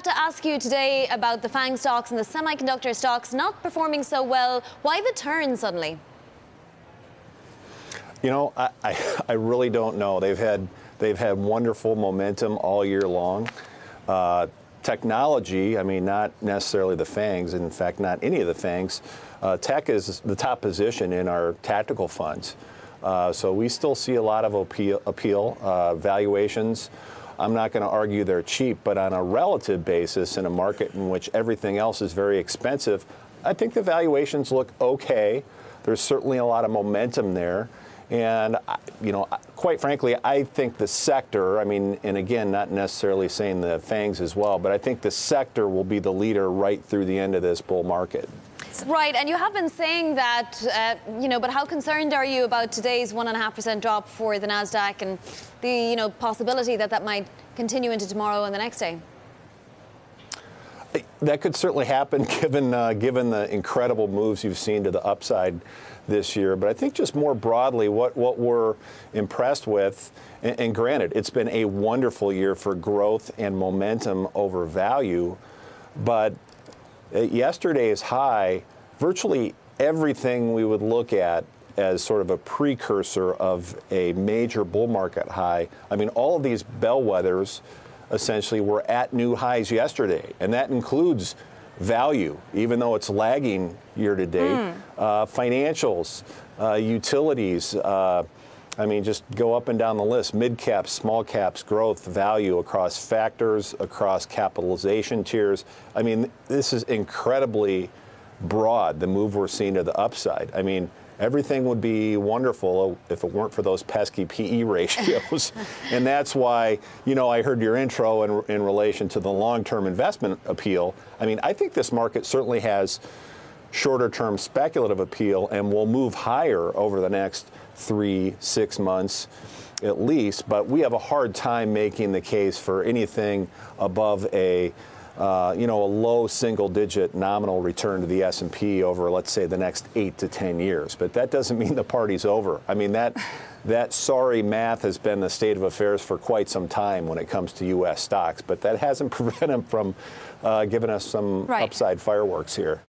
have to ask you today about the FANG stocks and the semiconductor stocks not performing so well. Why the turn suddenly? You know, I really don't know. They've had wonderful momentum all year long. Technology, I mean, not necessarily the FANGs, in fact, not any of the FANGs. Tech is the top position in our tactical funds. So we still see a lot of appeal. Valuations, I'm not going to argue they're cheap, but on a relative basis in a market in which everything else is very expensive, I think the valuations look okay. There's certainly a lot of momentum there. And, you know, quite frankly, I think the sector, I mean, and again, not necessarily saying the FANGs as well, but I think the sector will be the leader right through the end of this bull market. Right, and you have been saying that, you know, but how concerned are you about today's 1.5% drop for the NASDAQ and the, you know, possibility that that might continue into tomorrow and the next day? That could certainly happen given the incredible moves you've seen to the upside this year. But I think just more broadly, what we're impressed with, and granted, it's been a wonderful year for growth and momentum over value, but at yesterday's high, virtually everything we would look at as sort of a precursor of a major bull market high, I mean, all of these bellwethers essentially were at new highs yesterday, and that includes value, even though it's lagging year to date, financials, utilities, I mean, just go up and down the list, mid caps, small caps, growth, value across factors, across capitalization tiers. I mean, this is incredibly broad, the move we're seeing to the upside. I mean, everything would be wonderful if it weren't for those pesky PE ratios. And that's why, you know, I heard your intro in relation to the long-term investment appeal. I mean, I think this market certainly has shorter-term speculative appeal and will move higher over the next 3-6 months at least. But we have a hard time making the case for anything above a you know, a low single-digit nominal return to the S&P over, let's say, the next 8 to 10 years. But that doesn't mean the party's over. I mean, that sorry math has been the state of affairs for quite some time when it comes to U.S. stocks. But that hasn't prevented them from giving us some upside fireworks here.